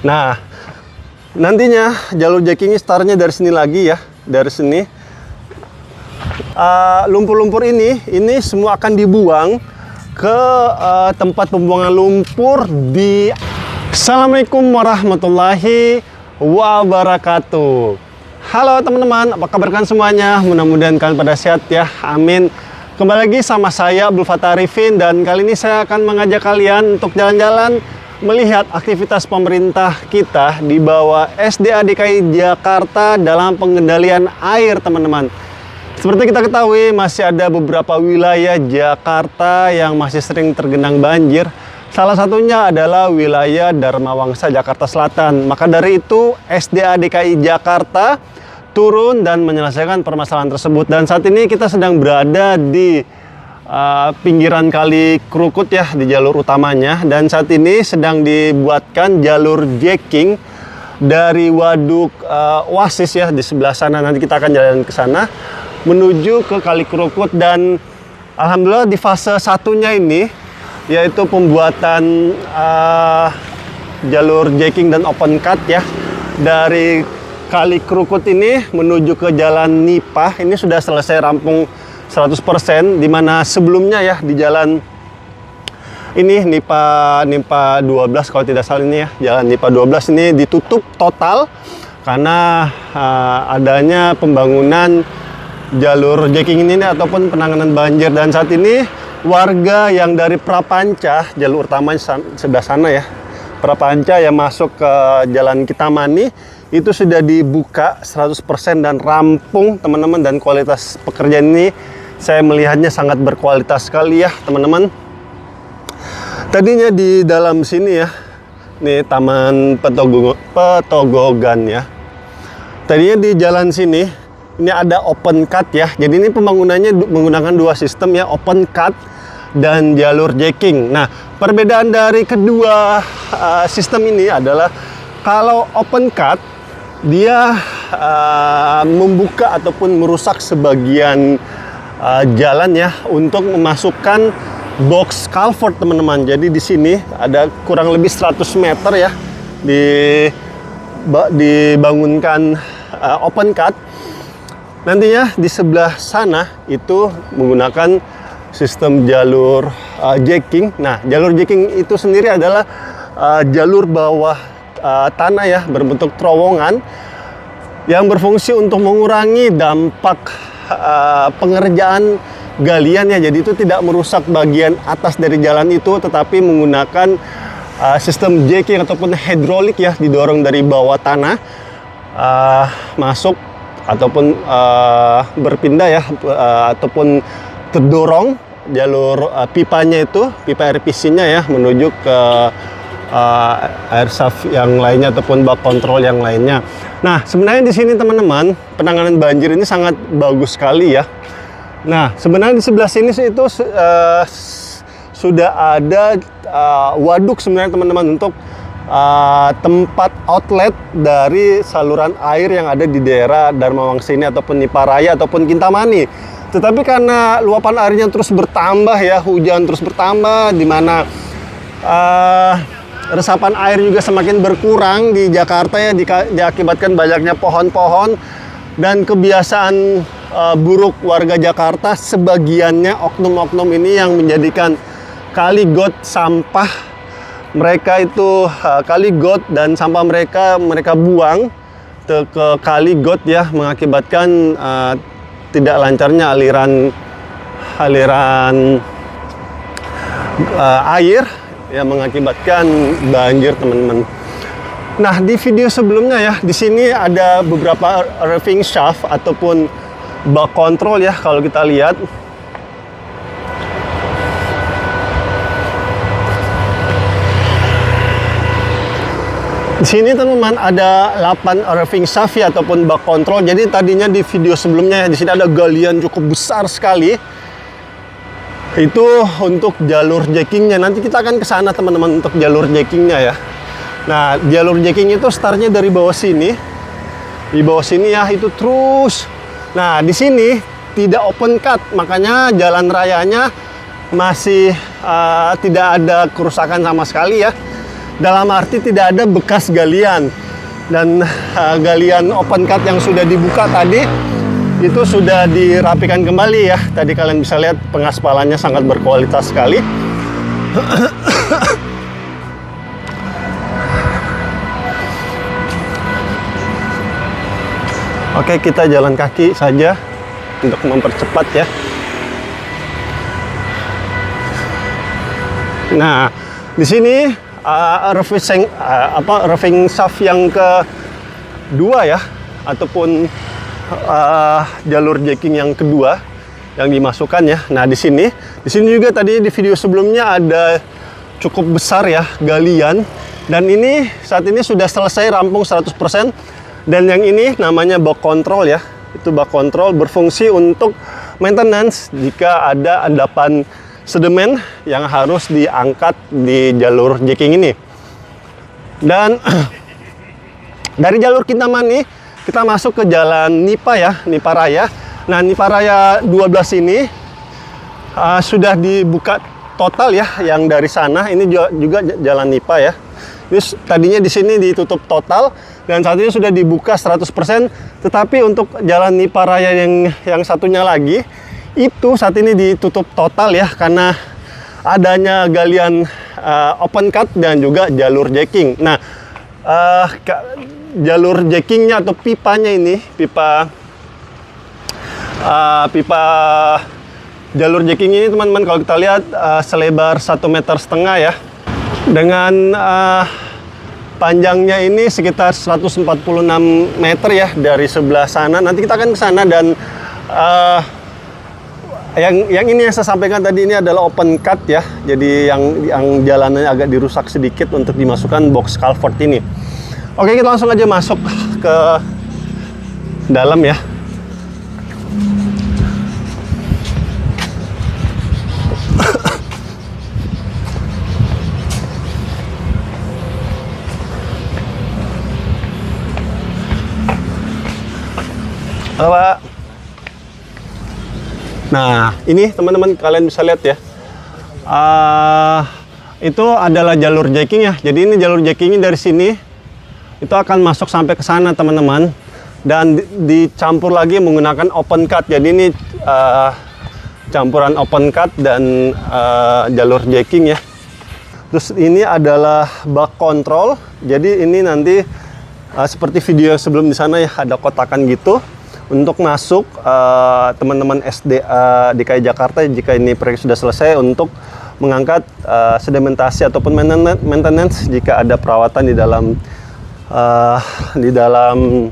Nah, nantinya jalur jackingnya startnya dari sini lagi ya, dari sini. Lumpur-lumpur ini semua akan dibuang ke tempat pembuangan lumpur di. Assalamualaikum warahmatullahi wabarakatuh. Halo teman-teman, apa kabar kalian semuanya? Mudah-mudahan kalian pada sehat ya, amin. Kembali lagi sama saya Abdul Fattah Arifin, dan kali ini saya akan mengajak kalian untuk jalan-jalan melihat aktivitas pemerintah kita di bawah SDA DKI Jakarta dalam pengendalian air, teman-teman. Seperti kita ketahui, masih ada beberapa wilayah Jakarta yang masih sering tergenang banjir. Salah satunya adalah wilayah Dharma Wangsa, Jakarta Selatan. Maka dari itu, SDA DKI Jakarta turun dan menyelesaikan permasalahan tersebut. Dan saat ini kita sedang berada di pinggiran Kali Krukut ya, di jalur utamanya. Dan saat ini sedang dibuatkan jalur jacking dari Waduk Oasis ya, di sebelah sana. Nanti kita akan jalan ke sana menuju ke Kali Krukut. Dan alhamdulillah di fase satunya ini, yaitu pembuatan jalur jacking dan open cut ya, dari Kali Krukut ini menuju ke Jalan Nipah, ini sudah selesai rampung 100%, dimana sebelumnya ya di jalan ini Nipah 12 kalau tidak salah ini ya, Jalan Nipah 12 ini ditutup total karena adanya pembangunan jalur jacking ini ataupun penanganan banjir. Dan saat ini warga yang dari Prapanca, jalur utama sebelah sana ya, Prapanca yang masuk ke Jalan Kintamani itu sudah dibuka 100% dan rampung, teman-teman. Dan kualitas pekerjaan ini saya melihatnya sangat berkualitas sekali ya, teman-teman. Tadinya di dalam sini ya, ini Taman Petogogan ya. Tadinya di jalan sini ini ada open cut ya. Jadi ini pembangunannya menggunakan dua sistem ya, open cut dan jalur jacking. Nah, perbedaan dari kedua sistem ini adalah kalau open cut dia membuka ataupun merusak sebagian jalan ya untuk memasukkan box culvert, teman-teman. Jadi di sini ada kurang lebih 100 meter ya dibangunkan open cut. Nantinya di sebelah sana itu menggunakan sistem jalur jacking. Nah, jalur jacking itu sendiri adalah jalur bawah tanah ya, berbentuk terowongan yang berfungsi untuk mengurangi dampak pengerjaan galian ya. Jadi itu tidak merusak bagian atas dari jalan itu, tetapi menggunakan sistem jacking ataupun hidrolik ya, didorong dari bawah tanah masuk ataupun berpindah ya, ataupun terdorong jalur pipanya itu, pipa RPC-nya ya, menuju ke air shaft yang lainnya ataupun bak kontrol yang lainnya. Nah, sebenarnya di sini teman-teman, penanganan banjir ini sangat bagus sekali ya. Nah, sebenarnya di sebelah sini itu sudah ada waduk sebenarnya teman-teman, untuk tempat outlet dari saluran air yang ada di daerah Dharma Wangsa ini ataupun Nipah Raya ataupun Kintamani. Tetapi karena luapan airnya terus bertambah ya, hujan terus bertambah, di mana resapan air juga semakin berkurang di Jakarta ya, diakibatkan banyaknya pohon-pohon dan kebiasaan buruk warga Jakarta, sebagiannya oknum-oknum ini yang menjadikan kali got sampah mereka itu, kali got dan sampah mereka buang ke kali got ya, mengakibatkan tidak lancarnya aliran air yang mengakibatkan banjir, teman-teman. Nah, di video sebelumnya ya, di sini ada beberapa raving shaft ataupun bak kontrol ya, kalau kita lihat. Di sini teman-teman ada 8 raving shaft ya, ataupun bak kontrol. Jadi tadinya di video sebelumnya ya, di sini ada galian cukup besar sekali. Itu untuk jalur jackingnya. Nanti kita akan ke sana teman-teman untuk jalur jackingnya ya. Nah, jalur jacking itu startnya dari bawah sini. Di bawah sini ya, itu terus. Nah, di sini tidak open cut, makanya jalan rayanya masih tidak ada kerusakan sama sekali ya. dalam arti tidak ada bekas galian. Dan galian open cut yang sudah dibuka tadi itu sudah dirapikan kembali ya. Tadi kalian bisa lihat pengaspalannya sangat berkualitas sekali. Oke, kita jalan kaki saja untuk mempercepat ya. Nah, di sini roughing shaft yang kedua ya, ataupun jalur jacking yang kedua yang dimasukkan ya. Nah, di sini juga tadi di video sebelumnya ada cukup besar ya galian, dan ini saat ini sudah selesai rampung 100%. Dan yang ini namanya bak control ya. Itu bak control berfungsi untuk maintenance jika ada endapan sedemen yang harus diangkat di jalur jacking ini. Dan dari jalur Kintamani kita masuk ke jalan Nipa ya, Nipa Raya. Nah, Nipa Raya 12 ini sudah dibuka total ya, yang dari sana. Ini juga jalan Nipa ya. Ini tadinya di sini ditutup total dan saat ini sudah dibuka 100%. Tetapi untuk jalan Nipa Raya yang satunya lagi itu saat ini ditutup total ya, karena adanya galian open cut dan juga jalur jacking. Nah, jalur jackingnya atau pipanya ini, pipa jalur jacking ini teman-teman, kalau kita lihat selebar 1,5 meter ya, dengan panjangnya ini sekitar 146 meter ya dari sebelah sana. Nanti kita akan ke sana, dan yang ini yang saya sampaikan tadi ini adalah open cut ya. Jadi yang jalanannya agak dirusak sedikit untuk dimasukkan box culvert ini. Oke, kita langsung aja masuk ke dalam ya. Halo, Pak. Nah, ini teman-teman kalian bisa lihat ya. Itu adalah jalur jacking ya. Jadi ini jalur jackingnya dari sini itu akan masuk sampai ke sana teman-teman, dan dicampur lagi menggunakan open cut. Jadi ini campuran open cut dan jalur jacking ya. Terus ini adalah bak control. Jadi ini nanti seperti video sebelum di sana ya, ada kotakan gitu untuk masuk teman-teman SDA DKI Jakarta jika ini proyek sudah selesai, untuk mengangkat sedimentasi ataupun maintenance jika ada perawatan di dalam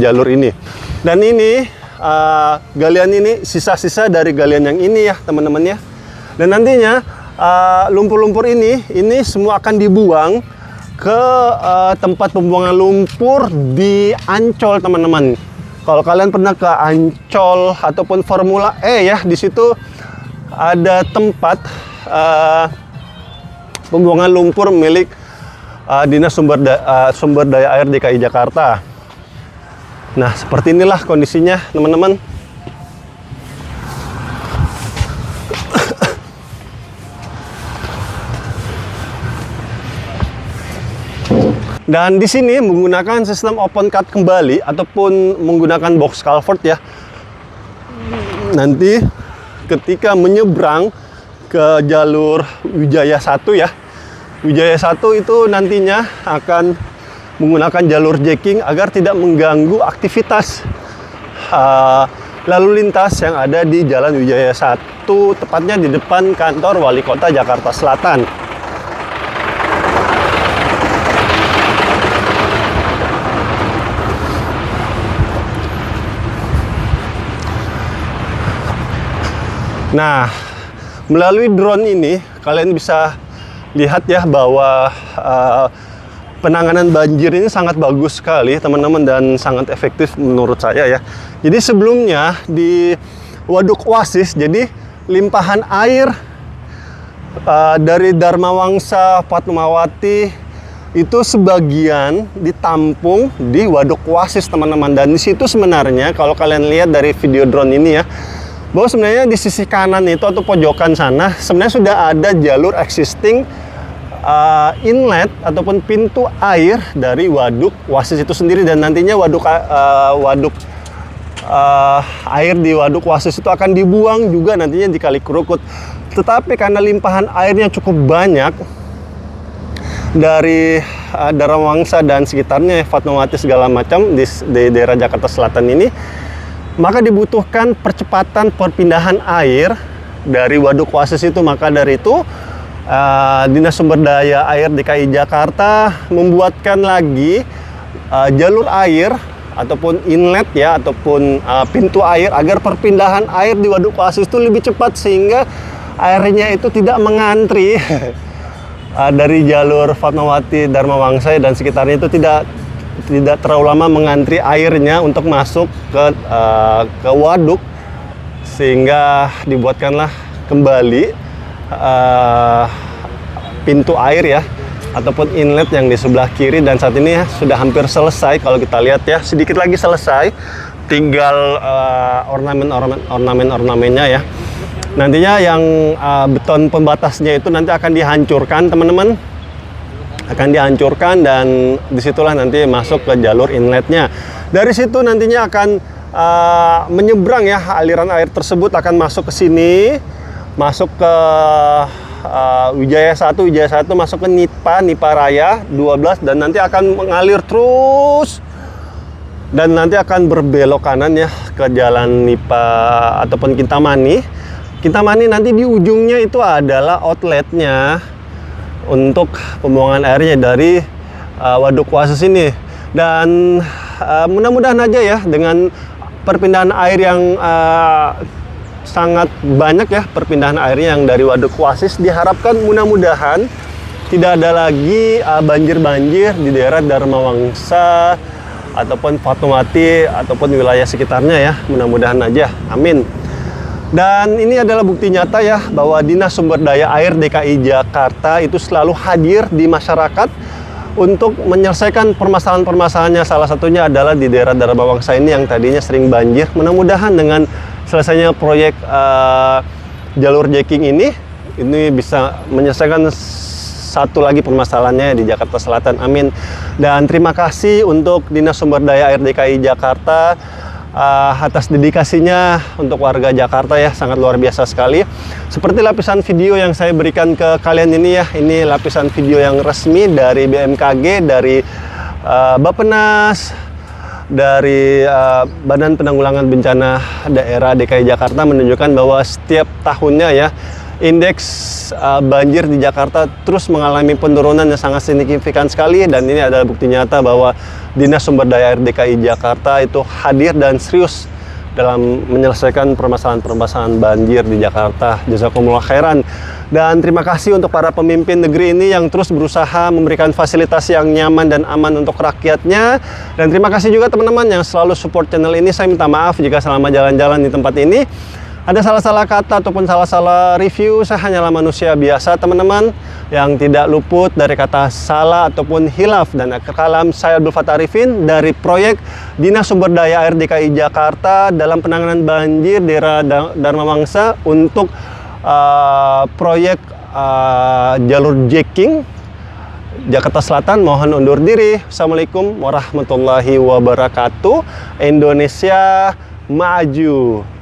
jalur ini. Dan ini galian ini sisa-sisa dari galian yang ini ya teman-teman ya. Dan nantinya lumpur-lumpur ini semua akan dibuang ke tempat pembuangan lumpur di Ancol teman-teman. Kalau kalian pernah ke Ancol ataupun Formula E ya, di situ ada tempat pembuangan lumpur milik Dinas Sumber Daya Air DKI Jakarta. Nah, seperti inilah kondisinya teman-teman. Dan di sini menggunakan sistem open cut kembali ataupun menggunakan box culvert ya. Nanti ketika menyeberang ke jalur Wijaya 1 ya. Wijaya 1 itu nantinya akan menggunakan jalur jacking agar tidak mengganggu aktivitas lalu lintas yang ada di Jalan Wijaya 1, tepatnya di depan kantor Wali Kota Jakarta Selatan. Nah, melalui drone ini kalian bisa lihat ya bahwa penanganan banjir ini sangat bagus sekali teman-teman, dan sangat efektif menurut saya ya. Jadi sebelumnya di Waduk Oasis, jadi limpahan air dari Dharma Wangsa Fatmawati itu sebagian ditampung di Waduk Oasis teman-teman. Dan di situ sebenarnya kalau kalian lihat dari video drone ini ya, bahwa sebenarnya di sisi kanan itu atau pojokan sana sebenarnya sudah ada jalur existing inlet ataupun pintu air dari waduk Wasis itu sendiri, dan nantinya waduk air di waduk Wasis itu akan dibuang juga nantinya di Kali Krukut. Tetapi karena limpahan airnya cukup banyak dari Dharma Wangsa dan sekitarnya, Fatmawati segala macam di daerah Jakarta Selatan ini, maka dibutuhkan percepatan perpindahan air dari waduk Wasis itu. Maka dari itu Dinas Sumber Daya Air DKI Jakarta membuatkan lagi jalur air ataupun inlet ya, ataupun pintu air agar perpindahan air di waduk Wasis itu lebih cepat, sehingga airnya itu tidak mengantri dari jalur Fatmawati, Dharma Wangsa dan sekitarnya itu tidak terlalu lama mengantri airnya untuk masuk ke waduk, sehingga dibuatkanlah kembali pintu air ya ataupun inlet yang di sebelah kiri, dan saat ini ya sudah hampir selesai. Kalau kita lihat ya, sedikit lagi selesai, tinggal ornamennya ya. Nantinya yang beton pembatasnya itu nanti akan dihancurkan, teman-teman, akan dihancurkan, dan disitulah nanti masuk ke jalur inletnya. Dari situ nantinya akan menyeberang ya, aliran air tersebut akan masuk ke sini, masuk ke Wijaya 1 masuk ke Nipa Raya 12, dan nanti akan mengalir terus dan nanti akan berbelok kanan ya ke jalan Nipa ataupun Kintamani. Kintamani nanti di ujungnya itu adalah outletnya untuk pembuangan airnya dari waduk Wasis ini. Dan mudah-mudahan aja ya, dengan perpindahan air yang sangat banyak ya, perpindahan airnya yang dari waduk Wasis, diharapkan mudah-mudahan tidak ada lagi banjir-banjir di daerah Dharma Wangsa ataupun Fatmawati ataupun wilayah sekitarnya ya, mudah-mudahan aja, amin. Dan ini adalah bukti nyata ya bahwa Dinas Sumber Daya Air DKI Jakarta itu selalu hadir di masyarakat untuk menyelesaikan permasalahan-permasalahannya. Salah satunya adalah di daerah Dharma Wangsa ini yang tadinya sering banjir. Mudah-mudahan dengan selesainya proyek jalur jacking ini bisa menyelesaikan satu lagi permasalahannya di Jakarta Selatan, amin. Dan terima kasih untuk Dinas Sumber Daya Air DKI Jakarta atas dedikasinya untuk warga Jakarta ya, sangat luar biasa sekali. Seperti lapisan video yang saya berikan ke kalian ini ya, ini lapisan video yang resmi dari BMKG, dari Bappenas, dari Badan Penanggulangan Bencana Daerah DKI Jakarta, menunjukkan bahwa setiap tahunnya ya, indeks banjir di Jakarta terus mengalami penurunan yang sangat signifikan sekali. Dan ini adalah bukti nyata bahwa Dinas Sumber Daya Air DKI Jakarta itu hadir dan serius dalam menyelesaikan permasalahan-permasalahan banjir di Jakarta. Jazakumullah khairan. Dan terima kasih untuk para pemimpin negeri ini yang terus berusaha memberikan fasilitas yang nyaman dan aman untuk rakyatnya. Dan terima kasih juga teman-teman yang selalu support channel ini. Saya minta maaf jika selama jalan-jalan di tempat ini ada salah-salah kata ataupun salah-salah review. Saya hanyalah manusia biasa teman-teman, yang tidak luput dari kata salah ataupun hilaf. Dan akhir kalam, saya Abdul Fattah Arifin dari proyek Dinas Sumber Daya Air DKI Jakarta dalam penanganan banjir daerah Dharma Wangsa untuk proyek jalur jacking Jakarta Selatan. Mohon undur diri. Assalamualaikum warahmatullahi wabarakatuh. Indonesia maju.